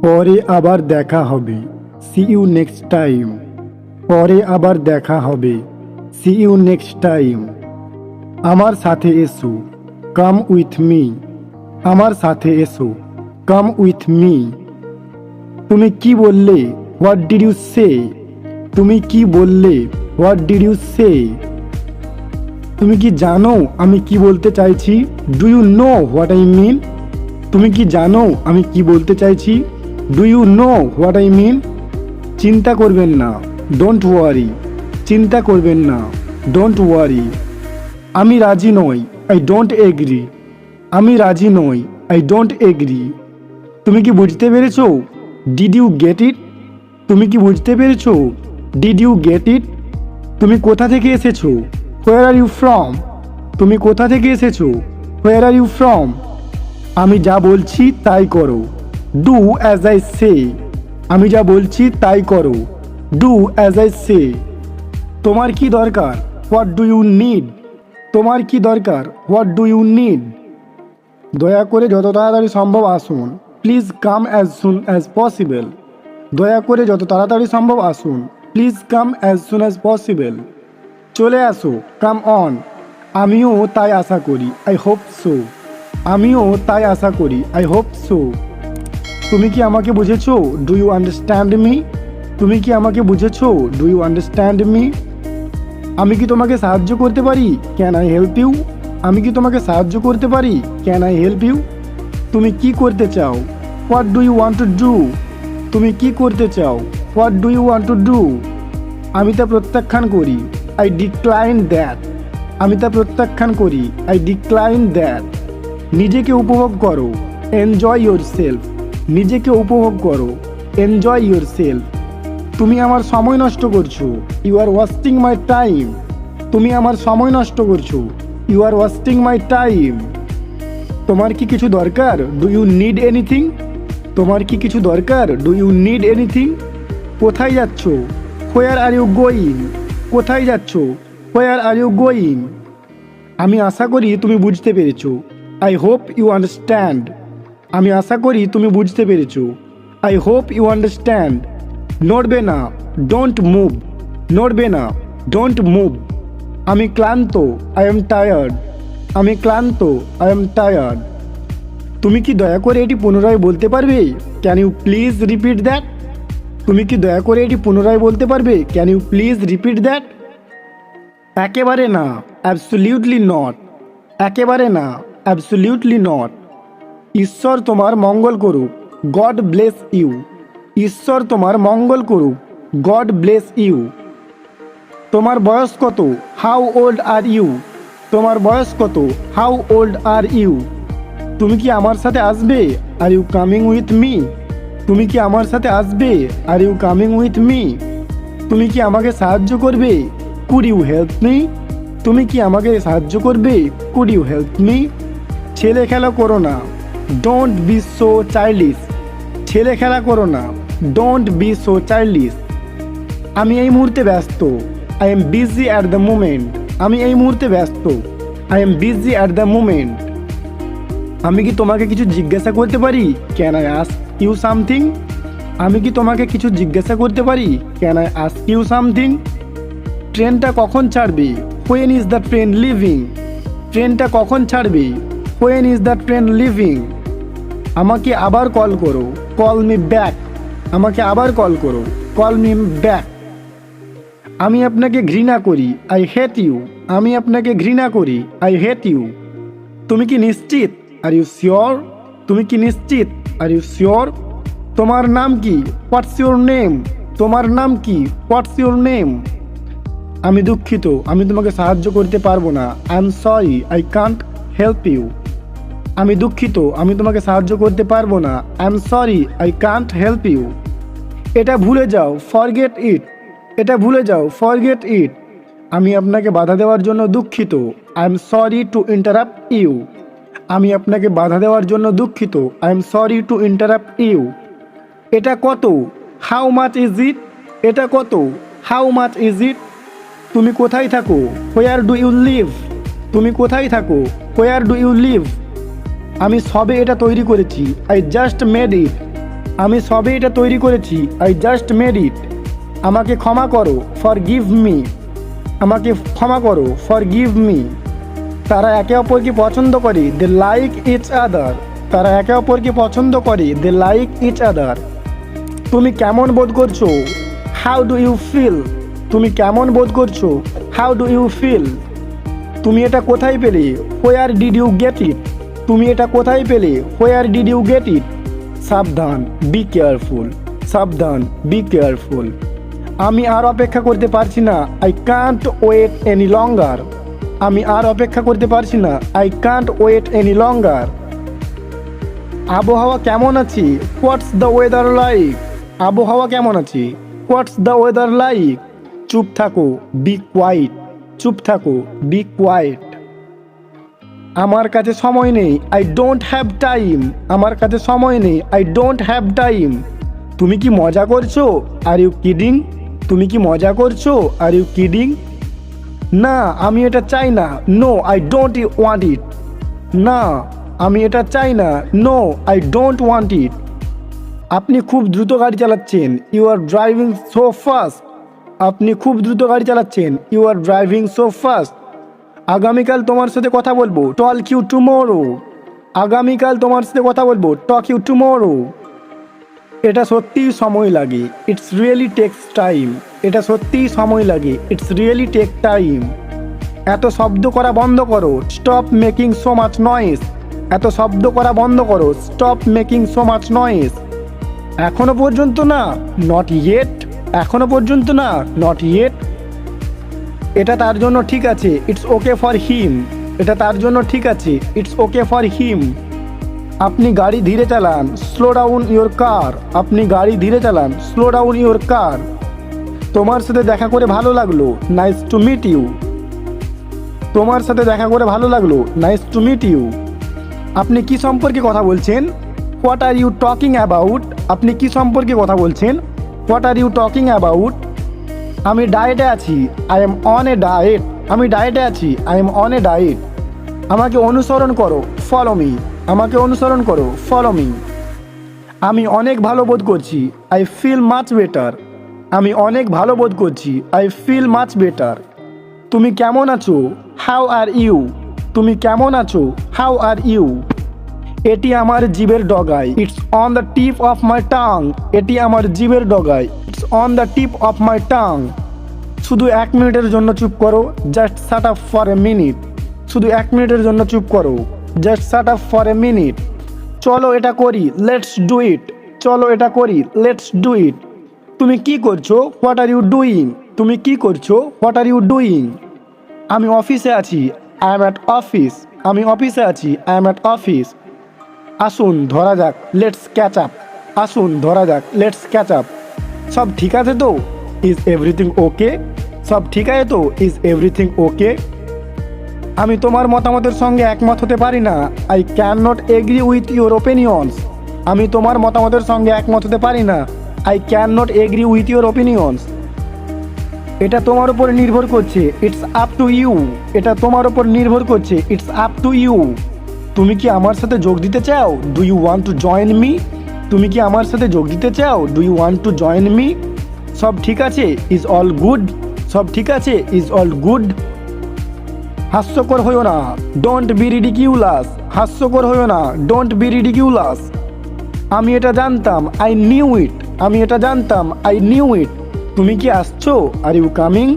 পরে আবার দেখা হবে। See you next time. পরে আবার দেখা হবে। See you next time. আমার সাথে এসো। Come with me. আমার সাথে এসো। Come with me. তুমি কি বললে? What did you say? তুমি কি বললে? What did you say? তুমি কি জানো আমি কি বলতে চাইছি? Do you know what I mean? তুমি কি জানো আমি কি বলতে চাইছি? Do you know what I mean? চিন্তা করবেন না। Don't worry. চিন্তা করবেন না। Don't worry. আমি রাজি নই। I don't agree. আমি রাজি নই। I don't agree. তুমি কি বুঝতে পেরেছো? Did you get it? তুমি কি বুঝতে পেরেছো? Did you get it? তুমি কোথা থেকে এসেছো? Where are you from? তুমি কোথা থেকে এসেছো? Where are you from? আমি যা বলছি তাই করো। Do as I say. আমি যা বলছি তাই করো। ডু অ্যাজ আই সে। তোমার কি দরকার? What do you need? তোমার কি দরকার? What do you need? দয়া করে যত তাড়াতাড়ি সম্ভব আসুন। Please come as soon as possible. দয়া করে যত তাড়াতাড়ি সম্ভব আসুন। Please come as soon as possible. চলে আসো। Come on. আমিও তাই আশা করি। I hope so. আমিও তাই আশা করি। I hope so. তুমি কি আমাকে বুঝেছো? Do you understand me? তুমি কি আমাকে বুঝেছো? Do you understand me? আমি কি তোমাকে সাহায্য করতে পারি? Can I help you? আমি কি তোমাকে সাহায্য করতে পারি? Can I help you? তুমি কি করতে চাও? What do you want to do? তুমি কি করতে চাও? What do you want to do? আমি তা প্রত্যাখ্যান করি। I decline that. আমি তা প্রত্যাখ্যান করি। I decline that. নিজেকে উপভোগ করো। Enjoy yourself. নিজেকে উপভোগ করো। Enjoy yourself. তুমি আমার সময় নষ্ট করছো। You are wasting my time. তুমি আমার সময় নষ্ট করছো। You are wasting my time. তোমার কি কিছু দরকার? Do you need anything? তোমার কি কিছু দরকার? Do you need anything? কোথায় যাচ্ছ? Where are you going? কোথায় যাচ্ছ? Where are you going? আমি আশা করি তুমি বুঝতে পেরেছো। I hope you understand. আমি আশা করি তুমি বুঝতে পেরেছো। I hope you understand. নড়বে না। Don't move. নড়বে না। Don't move. আমি ক্লান্ত। I am tired. আমি ক্লান্ত। I am tired. তুমি কি দয়া করে এটি পুনরায় বলতে পারবে? Can you please repeat that? তুমি কি দয়া করে এটি পুনরায় বলতে পারবে? Can you please repeat that? একেবারে না। Absolutely not. একেবারে না। Absolutely not. ঈশ্বর তোমার মঙ্গল করুক। God bless you. ঈশ্বর তোমার মঙ্গল করুক। God bless you. তোমার বয়স কত? How old are you? তোমার বয়স কত? How old are you? তুমি কি আমার সাথে আসবে? Are you coming with me? তুমি কি আমার সাথে আসবে? Are you coming with me? তুমি কি আমাকে সাহায্য করবে? Could you help me? তুমি কি আমাকে সাহায্য করবে? Could you help me? ছেলে খেলা করো না। Don't be so childish. ছেলে খেলা করো না। Don't be so childish. আমি এই মুহূর্তে ব্যস্ত। I am busy at the moment. আমি এই মুহূর্তে ব্যস্ত। I am busy at the moment. আমি কি তোমাকে কিছু জিজ্ঞাসা করতে পারি? Can I ask you something? আমি কি তোমাকে কিছু জিজ্ঞাসা করতে পারি? Can I ask you something? ট্রেনটা কখন ছাড়বে? When is the train leaving? ট্রেনটা কখন ছাড়বে? When is the train leaving? আমাকে আবার কল করো। Call me back. আমাকে আবার কল করো। Call me back. আমি আপনাকে ঘৃণা করি। I hate you. আমি আপনাকে ঘৃণা করি। I hate you. তুমি কি নিশ্চিত? Are you sure? তুমি কি নিশ্চিত? Are you sure? তোমার নাম কি? What's your name? তোমার নাম কি? What's your name? আমি দুঃখিত, আমি তোমাকে সাহায্য করতে পারবো না। I am sorry, I can't help you. আমি দুঃখিত, আমি তোমাকে সাহায্য করতে পারবো না। I am sorry, I can't help you. এটা ভুলে যাও। Forget it. এটা ভুলে যাও। Forget it. আমি আপনাকে বাধা দেওয়ার জন্য দুঃখিত। I am sorry to interrupt you. আমি আপনাকে বাধা দেওয়ার জন্য দুঃখিত। I am sorry to interrupt you. এটা কত? How much is it? এটা কত? How much is it? তুমি কোথায় থাকো? Where do you live? তুমি কোথায় থাকো? Where do you live? আমি সবে এটা তৈরি করেছি। I just made it. আমি সবে এটা তৈরি করেছি, আই জাস্ট মেড ইট। আমাকে ক্ষমা করো, ফর গিভ মি। আমাকে ক্ষমা করো, ফর গিভ মি। তারা একে অপরকে পছন্দ করে, দে লাইক ইচ আদার। তারা একে অপরকে পছন্দ করে, দে লাইক ইচ আদার। তুমি কেমন বোধ করছো? How do you feel? তুমি কেমন বোধ করছো? How do you feel? তুমি এটা কোথায় পেলে? Where did you get it? তুমি এটা কোথায় পেলে? Where did you get it? সাবধান, বি কেয়ারফুল। সাবধান, বি কেয়ারফুল। আমি আর অপেক্ষা করতে পারছি না, I can't wait any longer. আমি আর অপেক্ষা করতে পারছি না, I can't wait any longer. আবহাওয়া কেমন আছে? What's the weather like? আবহাওয়া কেমন আছে? What's the weather like? চুপ থাকো, বি কোয়াইট। চুপ থাকো, বি কোয়াইট। আমার কাছে সময় নেই, আই ডোন্ট হ্যাভ টাইম। আমার কাছে সময় নেই, আই ডোন্ট হ্যাভ টাইম। তুমি কি মজা করছো? Are you kidding? তুমি কি মজা করছো? Are you kidding? না, আমি এটা চাই না। No, I don't want it. না, আমি এটা চাই না। No, I don't want it. আপনি খুব দ্রুত গাড়ি চালাচ্ছেন, you are driving so fast. আপনি খুব দ্রুত গাড়ি চালাচ্ছেন, you are driving so fast. আগামীকাল তোমার সাথে কথা বলবো, টক ইউ টুমোরো। আগামীকাল তোমার সাথে কথা বলবো, টক ইউ টুমোরো। এটা সত্যিই সময় লাগে, ইটস রিয়েলি টেক্স টাইম। এটা সত্যিই সময় লাগে, ইটস রিয়েলি টেক টাইম। এত শব্দ করা বন্ধ করো, stop making so much noise. এত শব্দ করা বন্ধ করো, stop making so much noise. এখনো পর্যন্ত না, নট ইয়েট। এখনো পর্যন্ত না, নট ইয়েট। এটা তার জন্য ঠিক আছে, ইটস ওকে ফর হিম। এটা তার জন্য ঠিক আছে, ইটস ওকে ফর হিম। আপনি গাড়ি ধীরে চালান, স্লো ডাউন ইউর কার। আপনি গাড়ি ধীরে চালান, স্লো ডাউন ইউর কার। তোমার সাথে দেখা করে ভালো লাগলো, নাইস টু মিট ইউ। তোমার সাথে দেখা করে ভালো লাগলো, নাইস টু মিট ইউ। আপনি কি সম্পর্কে কথা বলছেন? What are you talking about? আপনি কি সম্পর্কে কথা বলছেন? What are you talking about? আমি ডায়েটে আছি, I am on a diet. আমি ডায়েটে আছি, I am on a diet. আমাকে অনুসরণ করো, ফলো মি। আমাকে অনুসরণ করো, ফলো মি। আমি অনেক ভালো বোধ করছি, আই ফিল মাচ বেটার। আমি অনেক ভালো বোধ করছি, আই ফিল মাচ বেটার। তুমি কেমন আছো? How are you? তুমি কেমন আছো? How are you? এটি আমার জিভের ডগায়, it's on the tip of my tongue. এটি আমার জিভের ডগায়, it's on the tip of my tongue. শুধু 1 মিনিটের জন্য চুপ করো, just shut up for a minute. শুধু 1 মিনিটের জন্য চুপ করো, just shut up for a minute. চলো এটা করি, লেটস ডু ইট। চলো এটা করি, লেটস ডু ইট। তুমি কি করছো? What are you doing? তুমি কি করছো? What are you doing? আমি অফিসে আছি, আই এম অ্যাট অফিস। আমি অফিসে আছি, আই এম অ্যাট অফিস। আসুন ধরা যাক, লেটস ক্যাচ আপ। আসুন ধরা যাক, লেটস ক্যাচ আপ। সব ঠিক আছে তো? Is everything okay? সব ঠিক আছে তো? Is everything okay? আমি তোমার মতামতের সঙ্গে একমত হতে পারি না, I can not agree with your opinions. আমি তোমার মতামতের সঙ্গে একমত হতে পারি না, I can not agree with your opinions. এটা তোমার উপর নির্ভর করছে, ইটস আপ টু ইউ। এটা তোমার উপর নির্ভর করছে, ইটস আপ টু ইউ। তুমি কি আমার সাথে যোগ দিতে চাও? Do you want to join me? তুমি কি আমার সাথে যোগ দিতে চাও? Do you want to join me? সব ঠিক আছে, ইজ অল গুড। সব ঠিক আছে, ইজ অল গুড। হাস্যকর হইও না, ডোন্ট বি রিডিকিউলাস। হাস্যকর হইও না, ডোন্ট বি রিডিকিউলাস। আমি এটা জানতাম, আই নিউ ইট। আমি এটা জানতাম, আই নিউ ইট। তুমি কি আসছো? Are you coming?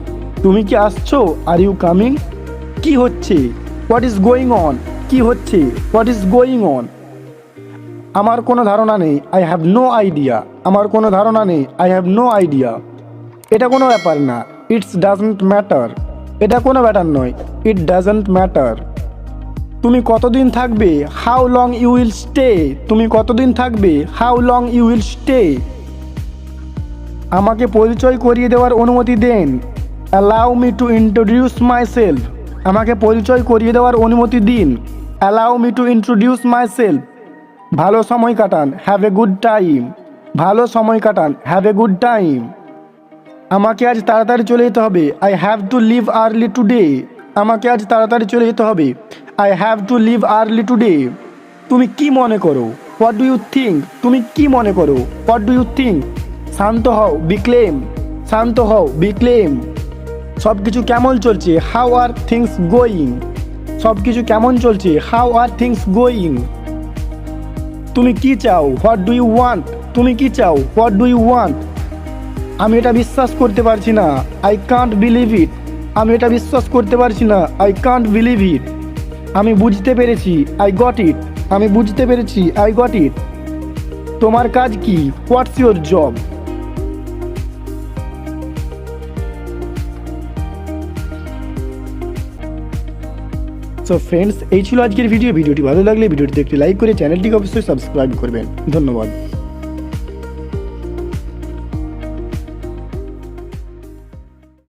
তুমি কি আসছো? Are you coming? কি হচ্ছে? What is going on? কি হচ্ছে? What is going on? আমার কোনো ধারণা নেই, আই হ্যাভ নো আইডিয়া। আমার কোনো ধারণা নেই, আই হ্যাভ নো আইডিয়া। এটা কোনো ব্যাপার না, ইটস ডাজন্ট ম্যাটার। এটা কোনো ব্যাটার নয়, ইট ডাজন্ট ম্যাটার। তুমি কতদিন থাকবে? How long you will stay? তুমি কতদিন থাকবে? How long you will stay? আমাকে পরিচয় করিয়ে দেওয়ার অনুমতি দেন, allow me to introduce myself. আমাকে পরিচয় করিয়ে দেওয়ার অনুমতি দিন, allow me to introduce myself. ভালো সময় কাটান, হ্যাভ এ গুড টাইম। ভালো সময় কাটান, হ্যাভ এ গুড টাইম। আমাকে আজ তাড়াতাড়ি চলে যেতে হবে, I have to leave early today. আমাকে আজ তাড়াতাড়ি চলে যেতে হবে, I have to leave early today. তুমি কি মনে করো? হোয়াট ডু ইউ থিঙ্ক, তুমি কি মনে করো? হোয়াট ডু ইউ থিঙ্ক, শান্ত হও, বিক্লেম, শান্ত হও, বিক্লেম। সব কিছু কেমন চলছে? হাউ আর থিংস গোয়িং, সব কিছু কেমন চলছে? How are things going. তুমি কি চাও? হোয়াট ডু ইউ ওয়ান্ট, তুমি কি চাও? What do you want. আমি এটা বিশ্বাস করতে পারছি না, আই কান্ট বিলিভ ইট, আমি এটা বিশ্বাস করতে পারছি না, আই কান্ট বিলিভ ইট। আমি বুঝতে পেরেছি, আই গট ইট, আমি বুঝতে পেরেছি, আই গট ইট। তোমার কাজ কি? What's your job. So friends, এই ছিল আজকের ভিডিওটি ভালো লাগলে ভিডিওটিতে একটি লাইক করে চ্যানেলটিকে অবশ্যই সাবস্ক্রাইব করবেন। ধন্যবাদ।